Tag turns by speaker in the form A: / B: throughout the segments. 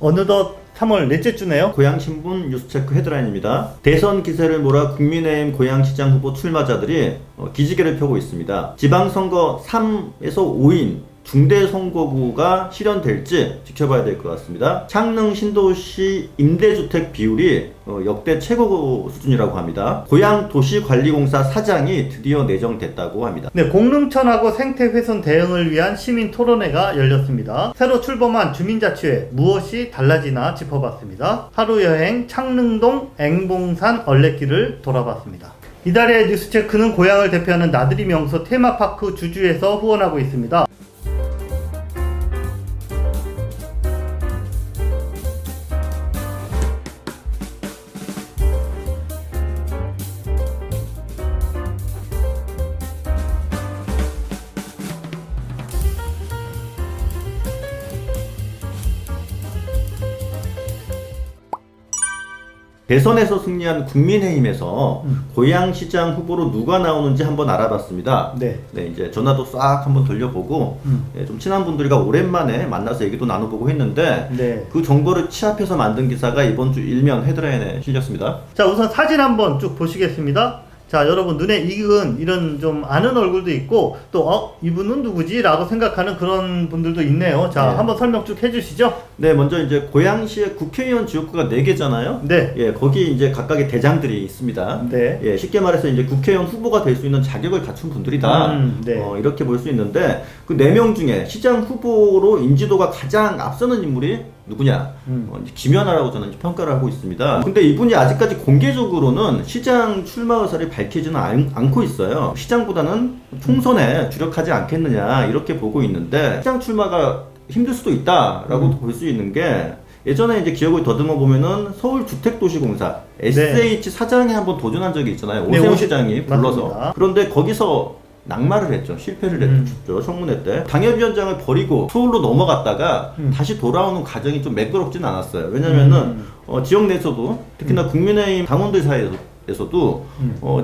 A: 어느덧 3월 넷째 주네요.
B: 고양신문 뉴스체크 헤드라인입니다. 대선 기세를 몰아 국민의힘 고양시장 후보 출마자들이 기지개를 펴고 있습니다. 지방선거 3에서 5인 중대선거구가 실현될지 지켜봐야 될 것 같습니다. 창릉 신도시 임대주택 비율이 역대 최고 수준이라고 합니다. 고양도시관리공사 사장이 드디어 내정됐다고 합니다.
A: 네, 공릉천하고 생태훼손 대응을 위한 시민 토론회가 열렸습니다. 새로 출범한 주민자치회 무엇이 달라지나 짚어봤습니다. 하루여행 창릉동 앵봉산 얼레길을 돌아봤습니다. 이달의 뉴스체크는 고양을 대표하는 나들이 명소 테마파크 주주에서 후원하고 있습니다.
B: 대선에서 승리한 국민의힘에서 고양시장 후보로 누가 나오는지 한번 알아봤습니다.
A: 네,
B: 이제 전화도 싹 한번 돌려보고 좀 친한 분들과 오랜만에 만나서 얘기도 나눠보고 했는데 그 정보를 취합해서 만든 기사가 이번 주 일면 헤드라인에 실렸습니다.
A: 자, 우선 사진 한번 쭉 보시겠습니다. 자, 여러분 눈에 익은 이런 좀 아는 얼굴도 있고 또 이분은 누구지? 라고 생각하는 그런 분들도 있네요. 자, 한번 설명 쭉 해주시죠.
B: 네, 먼저 이제 고양시의 국회의원 지역구가 4개잖아요.
A: 네.
B: 예, 거기 이제 각각의 대장들이 있습니다.
A: 네.
B: 예, 쉽게 말해서 이제 국회의원 후보가 될 수 있는 자격을 갖춘 분들이다.
A: 네.
B: 이렇게 볼 수 있는데 그 4명 중에 시장 후보로 인지도가 가장 앞서는 인물이 누구냐? 이제 김연아라고 저는 평가를 하고 있습니다. 근데 이분이 아직까지 공개적으로는 시장 출마 의사를 밝히지는 않고 있어요. 시장보다는 총선에 주력하지 않겠느냐 이렇게 보고 있는데 시장 출마가 힘들 수도 있다라고 볼 수 있는 게 예전에 이제 기억을 더듬어 보면은 서울주택도시공사 SH 사장이 한번 도전한 적이 있잖아요. 오세훈 시장이 불러서.
A: 맞습니다.
B: 그런데 거기서 낙마를 했죠. 실패를 했죠. 청문회 때. 당협위원장을 버리고 서울로 넘어갔다가 다시 돌아오는 과정이 좀 매끄럽진 않았어요. 왜냐면은 지역 내에서도 특히나 국민의힘 당원들 사이에서도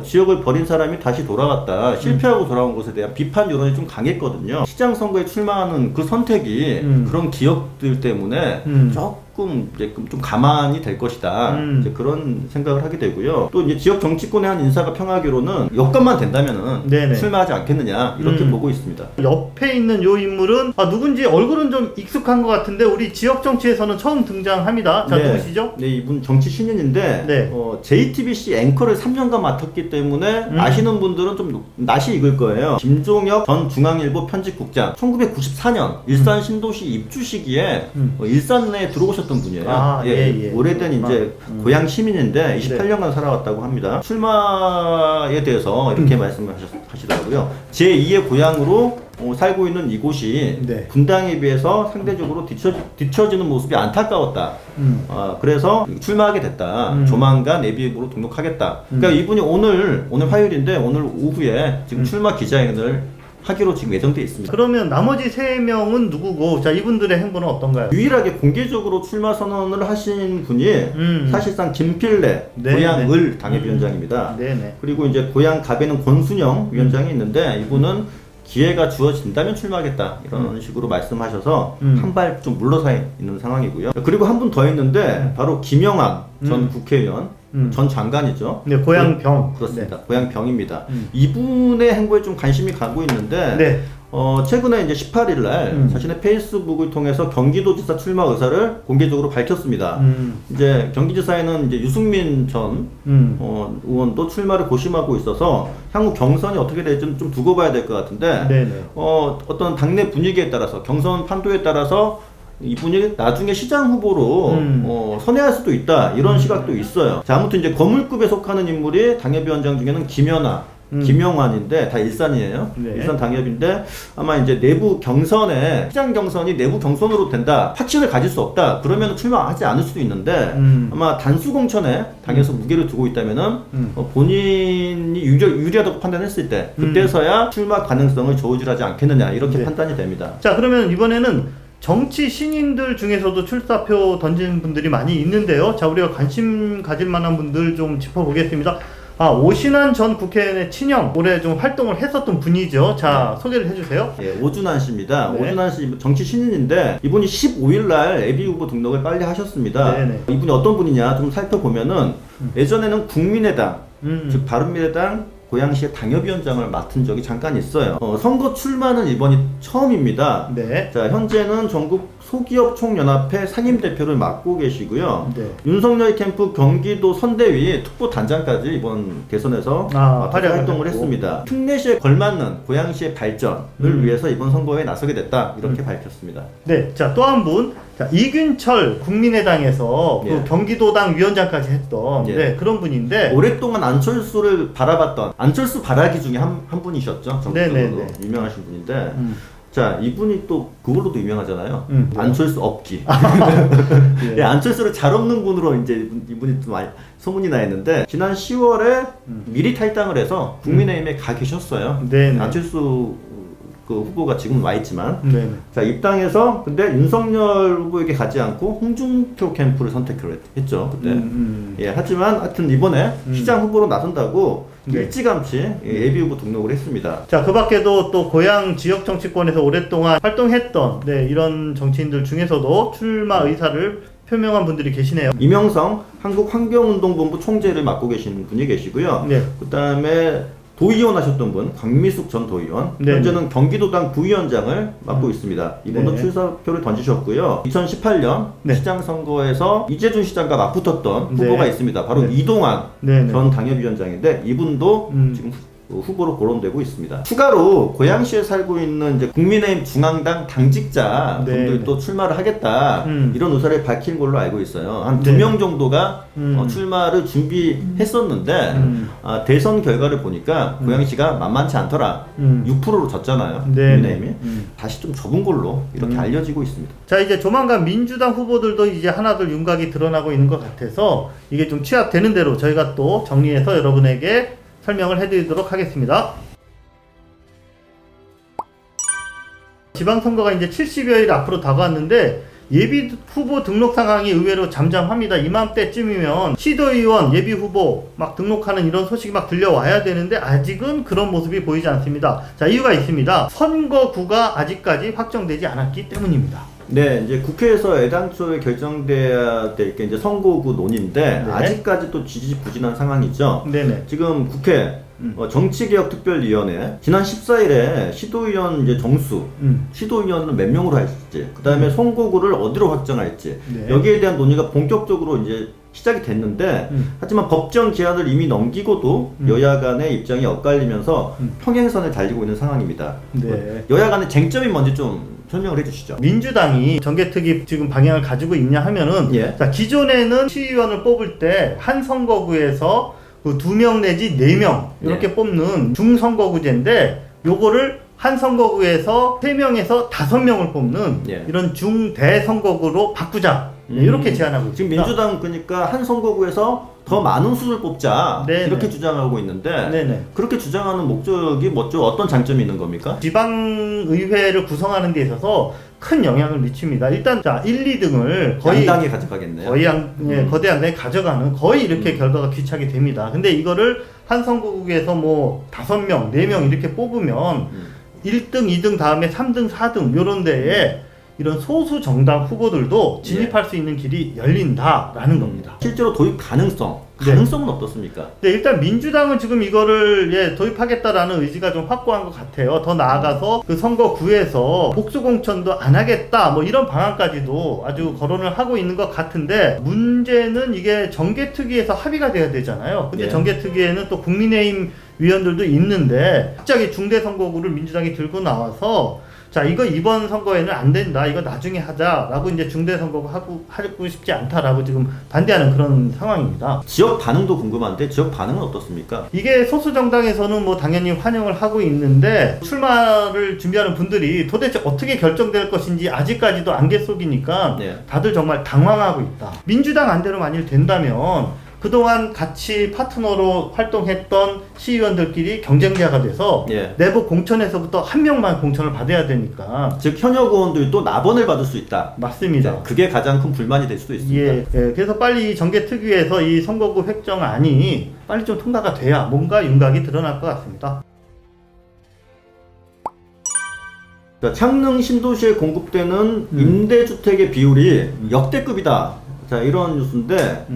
B: 지역을 버린 사람이 다시 돌아갔다, 실패하고 돌아온 것에 대한 비판 여론이 좀 강했거든요. 시장 선거에 출마하는 그 선택이 그런 기억들 때문에 조금 이제 좀 가만히 될 것이다. 이제 그런 생각을 하게 되고요. 또 이제 지역 정치권의 한 인사가 평하기로는 여건만 된다면은 출마하지 않겠느냐 이렇게 보고 있습니다.
A: 옆에 있는 요 인물은 누군지 얼굴은 좀 익숙한 것 같은데 우리 지역 정치에서는 처음 등장합니다. 자, 누구시죠?
B: 네, 이분 정치 신인인데 JTBC 앵커를 3년간 맡았기 때문에 아시는 분들은 좀 낯이 익을 거예요. 김종혁 전 중앙일보 편집국장 1994년 일산 신도시 입주 시기에 일산 내에 들어오셨던 분이에요. 오래된 이제 고양 시민인데 28년간 살아왔다고 합니다. 출마에 대해서 이렇게 말씀을 하시더라고요. 제2의 고향으로 살고 있는 이곳이 분당에 비해서 상대적으로 뒤처지는 모습이 안타까웠다. 그래서 출마하게 됐다. 조만간 예비후보로 등록하겠다. 그러니까 이분이 오늘 화요일인데 오늘 오후에 지금 출마 기자회견을 하기로 지금 예정돼 있습니다.
A: 그러면 나머지 3명은 누구고, 자, 이분들의 행보는 어떤가요?
B: 유일하게 공개적으로 출마 선언을 하신 분이 사실상 김필래 고양을 당협위원장입니다. 그리고 이제 고양 갑에는 권순영 위원장이 있는데 이분은 기회가 주어진다면 출마하겠다 이런 식으로 말씀하셔서 한 발 좀 물러서 있는 상황이고요. 그리고 한 분 더 있는데 바로 김영환 전 국회의원 전 장관이죠.
A: 네, 고양병.
B: 그렇습니다. 고양병입니다. 이분의 행보에 좀 관심이 가고 있는데 최근에 이제 18일 날 자신의 페이스북을 통해서 경기도지사 출마 의사를 공개적으로 밝혔습니다. 이제 경기지사에는 이제 유승민 전 의원도 출마를 고심하고 있어서 향후 경선이 어떻게 될지는 좀 두고 봐야 될 것 같은데 어떤 당내 분위기에 따라서 경선 판도에 따라서 이분이 나중에 시장 후보로 선회할 수도 있다 이런 시각도 있어요. 자, 아무튼 이제 거물급에 속하는 인물이 당협위원장 중에는 김연아, 김영환인데 다 일산이에요. 일산 당협인데 아마 이제 내부 경선에 시장 경선이 내부 경선으로 된다, 확신을 가질 수 없다 그러면 출마하지 않을 수도 있는데 아마 단수 공천에 당에서 무게를 두고 있다면은 본인이 유리하다고 판단했을 때 그때서야 출마 가능성을 저울질하지 않겠느냐 이렇게 판단이 됩니다.
A: 자, 그러면 이번에는 정치 신인들 중에서도 출사표 던진 분들이 많이 있는데요. 자, 우리가 관심 가질 만한 분들 좀 짚어보겠습니다. 오신환 전 국회의원의 친형, 올해 좀 활동을 했었던 분이죠. 자,
B: 네.
A: 소개를 해주세요.
B: 예, 오준환 씨입니다.
A: 네.
B: 오준환 씨 정치 신인인데 이분이 15일 날 예비 후보 등록을 빨리 하셨습니다.
A: 네네.
B: 이분이 어떤 분이냐 좀 살펴보면은 예전에는 국민의당, 즉 바른미래당 고양시의 당협위원장을 맡은 적이 잠깐 있어요. 선거 출마는 이번이 처음입니다.
A: 네.
B: 자, 현재는 전국 소기업 총연합회 상임대표를 맡고 계시고요.
A: 네.
B: 윤석열 캠프 경기도 선대위 특보단장까지 이번 대선에서 활동을 했습니다. 특례시에 걸맞는 고양시의 발전을 위해서 이번 선거에 나서게 됐다, 이렇게 밝혔습니다.
A: 네. 자, 또 한 분. 자, 이균철 국민의당에서
B: 예.
A: 그 경기도당 위원장까지 했던
B: 예.
A: 네, 그런 분인데
B: 오랫동안 안철수를 바라봤던 안철수 바라기 중에 한 분이셨죠.
A: 네네네.
B: 유명하신 분인데 자, 이분이 또 그걸로도 유명하잖아요. 안철수 업기.
A: 예.
B: 예, 안철수를 잘 없는 분으로 이제 이분이 좀 많이 소문이 나 있는데 지난 10월에 미리 탈당을 해서 국민의힘에 가 계셨어요.
A: 네네.
B: 안철수 그 후보가 지금 와 있지만
A: 네네.
B: 자, 입당해서 근데 윤석열 후보에게 가지 않고 홍준표 캠프를 선택을 했죠 그때. 예, 하지만 하여튼 이번에 시장 후보로 나선다고
A: 네.
B: 일찌감치 예비 후보 등록을 했습니다.
A: 자, 그 밖에도 또 고향 지역 정치권에서 오랫동안 활동했던 네, 이런 정치인들 중에서도 출마 의사를 표명한 분들이 계시네요.
B: 이명성 한국환경운동본부 총재를 맡고 계신 분이 계시고요.
A: 네.
B: 그 다음에 도의원 하셨던 분 강미숙 전 도의원,
A: 네.
B: 현재는 경기도당 부위원장을 맡고 있습니다. 이분도
A: 네.
B: 출사표를 던지셨고요. 2018년
A: 네.
B: 시장 선거에서 이재준 시장과 맞붙었던
A: 네.
B: 후보가 있습니다. 바로
A: 네.
B: 이동환
A: 네.
B: 전 당협위원장인데 이분도 지금 후보로 거론되고 있습니다. 추가로 고양시에 살고 있는 이제 국민의힘 중앙당 당직자
A: 네.
B: 분들도 출마를 하겠다, 이런 의사를 밝힌 걸로 알고 있어요. 한
A: 네.
B: 2명 정도가 출마를 준비했었는데 대선 결과를 보니까 고양시가 만만치 않더라. 6%로 졌잖아요.
A: 네.
B: 국민의힘이. 다시 좀 접은 걸로 이렇게 알려지고 있습니다.
A: 자, 이제 조만간 민주당 후보들도 이제 하나둘 윤곽이 드러나고 있는 것 같아서 이게 좀 취합되는 대로 저희가 또 정리해서 여러분에게 설명을 해드리도록 하겠습니다. 지방선거가 이제 70여일 앞으로 다가왔는데 예비 후보 등록 상황이 의외로 잠잠합니다. 이맘때쯤이면 시도의원 예비 후보 막 등록하는 이런 소식이 막 들려와야 되는데 아직은 그런 모습이 보이지 않습니다. 자, 이유가 있습니다. 선거구가 아직까지 확정되지 않았기 때문입니다.
B: 네, 이제 국회에서 애당초에 결정돼야 될 게 이제 선거구 논의인데
A: 네.
B: 아직까지도 지지부진한 상황이죠.
A: 네네.
B: 지금 국회 정치개혁특별위원회 지난 14일에 시도의원 이제 정수, 시도의원은 몇 명으로 할지, 그 다음에 선거구를 어디로 확정할지,
A: 네.
B: 여기에 대한 논의가 본격적으로 이제 시작이 됐는데 하지만 법정 기한을 이미 넘기고도 여야 간의 입장이 엇갈리면서 평행선을 달리고 있는 상황입니다.
A: 네.
B: 여야 간의 쟁점이 뭔지 좀 설명을 해주시죠.
A: 민주당이 정개특위 지금 방향을 가지고 있냐 하면은
B: 예.
A: 자, 기존에는 시의원을 뽑을 때 한 선거구에서 그 2명 내지 4명 이렇게
B: 예.
A: 뽑는 중선거구제인데 요거를 한 선거구에서 3명에서 5명을 뽑는
B: 예.
A: 이런 중대선거구로 바꾸자. 네, 이렇게 제안하고
B: 지금
A: 있습니다.
B: 민주당 그러니까 한 선거구에서 더 많은 수를 뽑자,
A: 네네.
B: 이렇게 주장하고 있는데
A: 네네.
B: 그렇게 주장하는 목적이 뭐죠? 어떤 장점이 있는 겁니까?
A: 지방의회를 구성하는 데 있어서 큰 영향을 미칩니다. 일단 자 1, 2등을 거의
B: 양당이 가져가겠네요.
A: 거의 거대 양당이 가져가는 거의 이렇게 결과가 귀착이 됩니다. 근데 이거를 한 선거구에서 뭐 5명, 4명 이렇게 뽑으면 1등, 2등 다음에 3등, 4등 요런 데에 이런 소수 정당 후보들도 진입할 수 있는 길이 열린다라는 겁니다.
B: 실제로 도입 가능성은 어떻습니까?
A: 네, 일단 민주당은 지금 이거를 도입하겠다라는 의지가 좀 확고한 것 같아요. 더 나아가서 그 선거구에서 복수공천도 안 하겠다 뭐 이런 방안까지도 아주 거론을 하고 있는 것 같은데 문제는 이게 정개특위에서 합의가 돼야 되잖아요. 근데
B: 예.
A: 정개특위에는 또 국민의힘 위원들도 있는데 갑자기 중대선거구를 민주당이 들고 나와서 자, 이거 이번 선거에는 안 된다. 이거 나중에 하자라고 이제 중대선거구 하고 싶지 않다라고 지금 반대하는 그런 상황입니다.
B: 지역 반응도 궁금한데 지역 반응은 어떻습니까?
A: 이게 소수 정당에서는 뭐 당연히 환영을 하고 있는데 출마를 준비하는 분들이 도대체 어떻게 결정될 것인지 아직까지도 안개 속이니까
B: 네.
A: 다들 정말 당황하고 있다. 민주당 안대로 만일 된다면 그동안 같이 파트너로 활동했던 시의원들끼리 경쟁자가 돼서
B: 예.
A: 내부 공천에서부터 한 명만 공천을 받아야 되니까
B: 즉 현역 의원들도 나번을 받을 수 있다.
A: 맞습니다.
B: 그게 가장 큰 불만이 될 수도 있습니다.
A: 예, 예. 그래서 빨리 이 정개특위에서 이 선거구 획정안이 빨리 좀 통과가 돼야 뭔가 윤곽이 드러날 것 같습니다.
B: 자, 창릉 신도시에 공급되는 임대주택의 비율이 역대급이다. 자, 이런 뉴스인데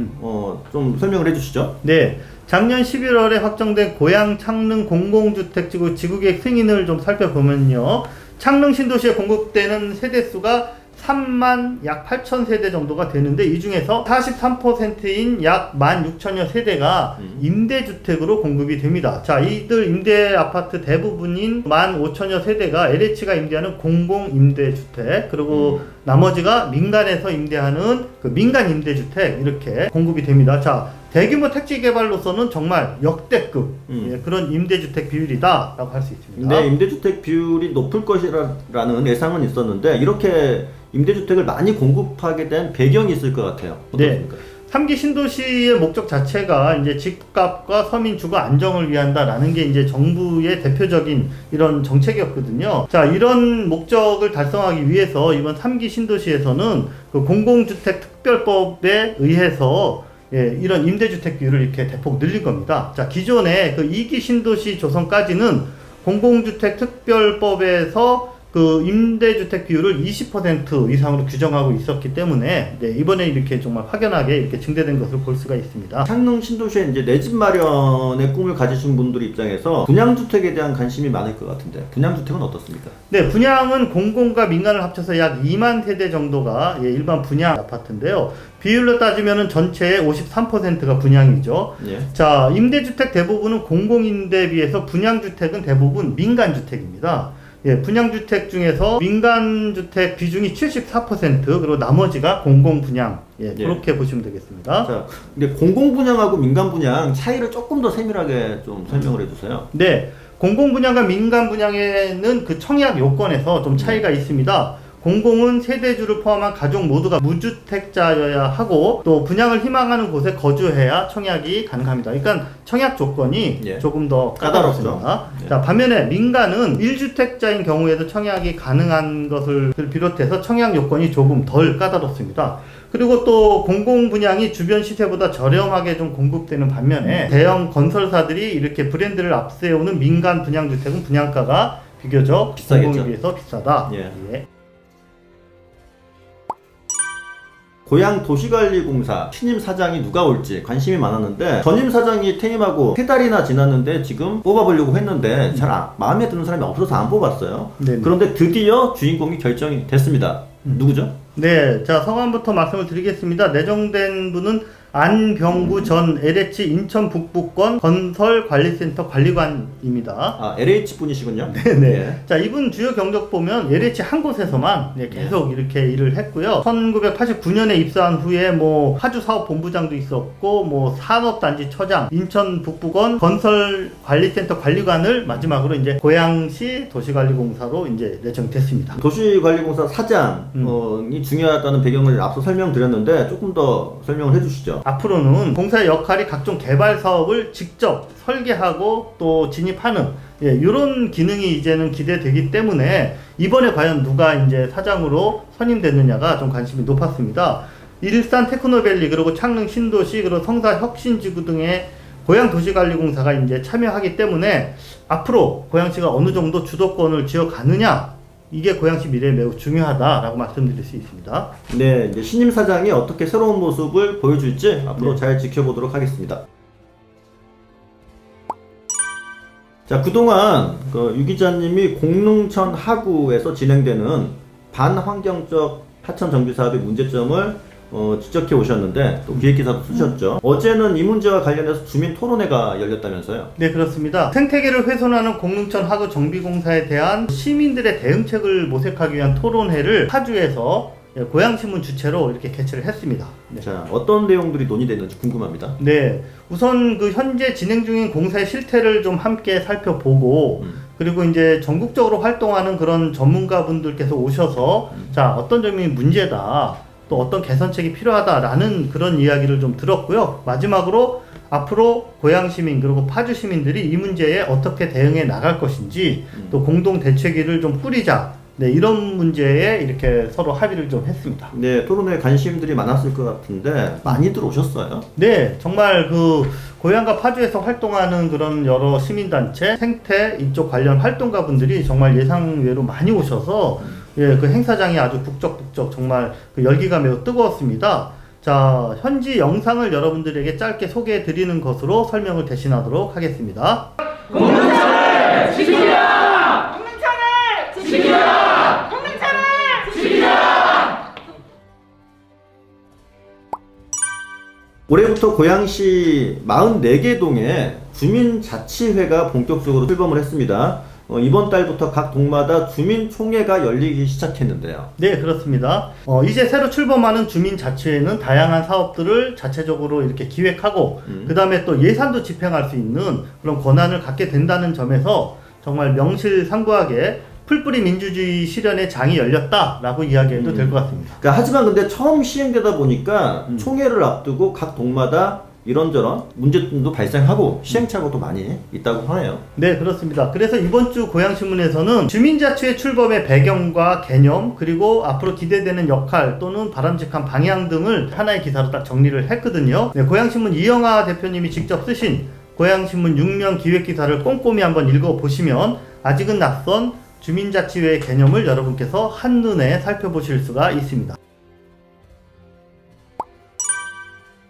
B: 좀 설명을 해주시죠.
A: 네, 작년 11월에 확정된 고양 창릉 공공주택지구 지구계획 승인을 좀 살펴보면요, 창릉 신도시에 공급되는 세대수가 3만 약 8천 세대 정도가 되는데 이 중에서 43%인 약 16,000여 세대가 임대주택으로 공급이 됩니다. 자, 이들 임대 아파트 대부분인 15,000여 세대가 LH가 임대하는 공공임대주택, 그리고 나머지가 민간에서 임대하는 그 민간 임대주택, 이렇게 공급이 됩니다. 자, 대규모 택지 개발로서는 정말 역대급 예, 그런 임대주택 비율이다 라고 할 수 있습니다.
B: 네, 임대주택 비율이 높을 것이라는 예상은 있었는데 이렇게 임대주택을 많이 공급하게 된 배경이 있을 것 같아요. 어떻습니까?
A: 네. 3기 신도시의 목적 자체가 이제 집값과 서민 주거 안정을 위한다라는 게 이제 정부의 대표적인 이런 정책이었거든요. 자, 이런 목적을 달성하기 위해서 이번 3기 신도시에서는 그 공공주택 특별법에 의해서 예, 이런 임대주택 비율을 이렇게 대폭 늘린 겁니다. 자, 기존에 그 2기 신도시 조성까지는 공공주택 특별법에서 그 임대주택 비율을 20% 이상으로 규정하고 있었기 때문에 네, 이번에 이렇게 정말 확연하게 이렇게 증대된 것을 볼 수가 있습니다.
B: 창릉 신도시에 이제 내 집 마련의 꿈을 가지신 분들 입장에서 분양주택에 대한 관심이 많을 것 같은데 분양주택은 어떻습니까?
A: 네, 분양은 공공과 민간을 합쳐서 약 2만 세대 정도가 예, 일반 분양 아파트인데요. 비율로 따지면 전체의 53%가 분양이죠.
B: 예.
A: 자, 임대주택 대부분은 공공임대에 비해서 분양주택은 대부분 민간주택입니다. 예, 분양주택 중에서 민간주택 비중이 74%, 그리고 나머지가 공공분양. 예, 그렇게 보시면 되겠습니다.
B: 자, 근데 공공분양하고 민간분양 차이를 조금 더 세밀하게 좀 설명을 해주세요.
A: 네, 공공분양과 민간분양에는 그 청약 요건에서 좀 차이가 있습니다. 공공은 세대주를 포함한 가족 모두가 무주택자여야 하고 또 분양을 희망하는 곳에 거주해야 청약이 가능합니다. 그러니까 청약 조건이
B: 예.
A: 조금 더 까다롭습니다.
B: 예.
A: 자, 반면에 민간은 1주택자인 경우에도 청약이 가능한 것을 비롯해서 청약 요건이 조금 덜 까다롭습니다. 그리고 또 공공분양이 주변 시세보다 저렴하게 좀 공급되는 반면에 대형 건설사들이 이렇게 브랜드를 앞세우는 민간 분양주택은 분양가가 비교적
B: 비싸겠죠.
A: 공공에 비해서 비싸다.
B: 예.
A: 예.
B: 고양 도시관리공사 신임 사장이 누가 올지 관심이 많았는데 전임 사장이 퇴임하고 3달이나 지났는데 지금 뽑아보려고 했는데 잘 마음에 드는 사람이 없어서 안 뽑았어요.
A: 네네.
B: 그런데 드디어 주인공이 결정이 됐습니다. 누구죠?
A: 네, 자, 성함부터 말씀을 드리겠습니다. 내정된 분은 안병구 전 LH 인천 북부권 건설관리센터 관리관입니다.
B: 아, LH 분이시군요.
A: 네네.
B: 예.
A: 자, 이분 주요 경력 보면 LH 한 곳에서만 계속 이렇게 일을 했고요. 1989년에 입사한 후에 뭐 파주 사업본부장도 있었고, 뭐 산업단지 처장, 인천 북부권 건설관리센터 관리관을 마지막으로 이제 고양시 도시관리공사로 이제 내정됐습니다.
B: 도시관리공사 사장이 중요하다는 배경을 앞서 설명드렸는데 조금 더 설명을 해주시죠.
A: 앞으로는 공사의 역할이 각종 개발 사업을 직접 설계하고 또 진입하는 이런 기능이 이제는 기대되기 때문에 이번에 과연 누가 이제 사장으로 선임됐느냐가 좀 관심이 높았습니다. 일산 테크노밸리, 그리고 창릉 신도시, 그리고 성사 혁신지구 등의 고양 도시관리공사가 이제 참여하기 때문에 앞으로 고양시가 어느 정도 주도권을 쥐어가느냐, 이게 고양시 미래에 매우 중요하다라고 말씀드릴 수 있습니다.
B: 네, 이제 신임 사장이 어떻게 새로운 모습을 보여줄지 앞으로 잘 지켜보도록 하겠습니다. 자, 그동안 유 기자님이 공릉천 하구에서 진행되는 반환경적 하천 정비 사업의 문제점을 지적해 오셨는데 또 기획기사도 쓰셨죠. 어제는 이 문제와 관련해서 주민 토론회가 열렸다면서요?
A: 네, 그렇습니다. 생태계를 훼손하는 공릉천 하구 정비공사에 대한 시민들의 대응책을 모색하기 위한 토론회를 파주에서 고양신문 주최로 이렇게 개최를 했습니다. 네.
B: 자, 어떤 내용들이 논의됐는지 궁금합니다.
A: 네, 우선 그 현재 진행 중인 공사의 실태를 좀 함께 살펴보고 그리고 이제 전국적으로 활동하는 그런 전문가분들께서 오셔서 자, 어떤 점이 문제다, 또 어떤 개선책이 필요하다라는 그런 이야기를 좀 들었고요. 마지막으로 앞으로 고양시민 그리고 파주시민들이 이 문제에 어떻게 대응해 나갈 것인지 또 공동 대책위를 좀 꾸리자. 네, 이런 문제에 이렇게 서로 합의를 좀 했습니다.
B: 네, 토론회에 관심들이 많았을 것 같은데 많이들 오셨어요?
A: 네, 정말 그 고양과 파주에서 활동하는 그런 여러 시민단체, 생태 이쪽 관련 활동가분들이 정말 예상외로 많이 오셔서 예, 그 행사장이 아주 북적북적 정말 그 열기가 매우 뜨거웠습니다. 자, 현지 영상을 여러분들에게 짧게 소개해 드리는 것으로 설명을 대신하도록 하겠습니다.
C: 공릉차를 지키라! 공릉차를 지키라! 공릉차를 지키라!
B: 올해부터 고양시 44개 동에 주민자치회가 본격적으로 출범을 했습니다. 이번 달부터 각 동마다 주민총회가 열리기 시작했는데요.
A: 네, 그렇습니다. 이제 새로 출범하는 주민자치회는 다양한 사업들을 자체적으로 이렇게 기획하고 그 다음에 또 예산도 집행할 수 있는 그런 권한을 갖게 된다는 점에서 정말 명실상부하게 풀뿌리 민주주의 실현의 장이 열렸다라고 이야기해도 될 것 같습니다.
B: 그러니까 하지만 근데 처음 시행되다 보니까 총회를 앞두고 각 동마다 이런저런 문제점도 발생하고 시행착오도 많이 있다고 하네요.
A: 네, 그렇습니다. 그래서 이번 주 고양신문에서는 주민자치회 출범의 배경과 개념 그리고 앞으로 기대되는 역할 또는 바람직한 방향 등을 하나의 기사로 딱 정리를 했거든요. 네, 고양신문 이영하 대표님이 직접 쓰신 고양신문 6면 기획기사를 꼼꼼히 한번 읽어보시면 아직은 낯선 주민자치회의 개념을 여러분께서 한눈에 살펴보실 수가 있습니다.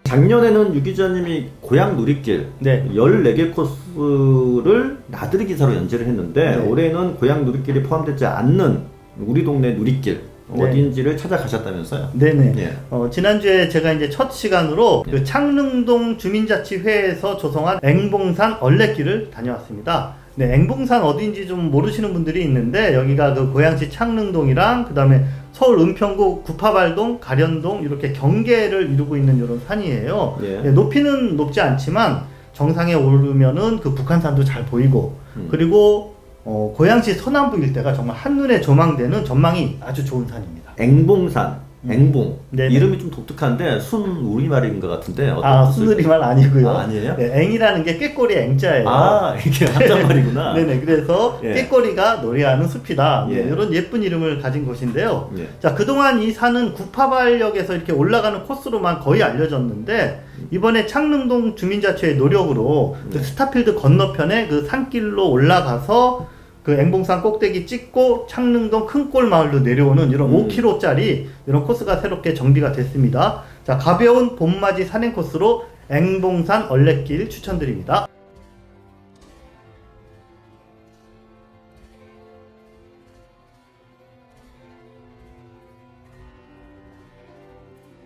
B: 작년에는 유 기자님이 고양 누리길 14개 코스를 나들이 기사로 연재를 했는데 올해는 고양 누리길이 포함되지 않는 우리 동네 누리길 어딘지를 찾아가셨다면서요?
A: 네네. 예. 지난주에 제가 이제 첫 시간으로 그 창릉동 주민자치회에서 조성한 앵봉산 얼레길을 다녀왔습니다. 네, 앵봉산 어딘지 좀 모르시는 분들이 있는데 여기가 그 고양시 창릉동이랑 그 다음에 서울 은평구 구파발동, 가련동 이렇게 경계를 이루고 있는 이런 산이에요. 네, 높이는 높지 않지만 정상에 오르면은 그 북한산도 잘 보이고 그리고 고양시 서남부 일대가 정말 한눈에 조망되는 전망이 아주 좋은 산입니다.
B: 앵봉산, 앵봉.
A: 네네.
B: 이름이 좀 독특한데 순 우리말인 것 같은데
A: 순우리말 아니고요.
B: 아니에요?
A: 네, 앵이라는 게 꾀꼬리 앵자예요.
B: 이게 한자말이구나.
A: 네네. 그래서 꾀꼬리가 노래하는 숲이다.
B: 예.
A: 이런 예쁜 이름을 가진 곳인데요.
B: 예.
A: 자, 그동안 이 산은 구파발역에서 이렇게 올라가는 코스로만 거의 알려졌는데 이번에 창릉동 주민자치회 노력으로 그 스타필드 건너편에 그 산길로 올라가서 그 앵봉산 꼭대기 찍고 창릉동 큰골 마을로 내려오는 이런 5km짜리 이런 코스가 새롭게 정비가 됐습니다. 자, 가벼운 봄맞이 산행 코스로 앵봉산 얼레길 추천드립니다.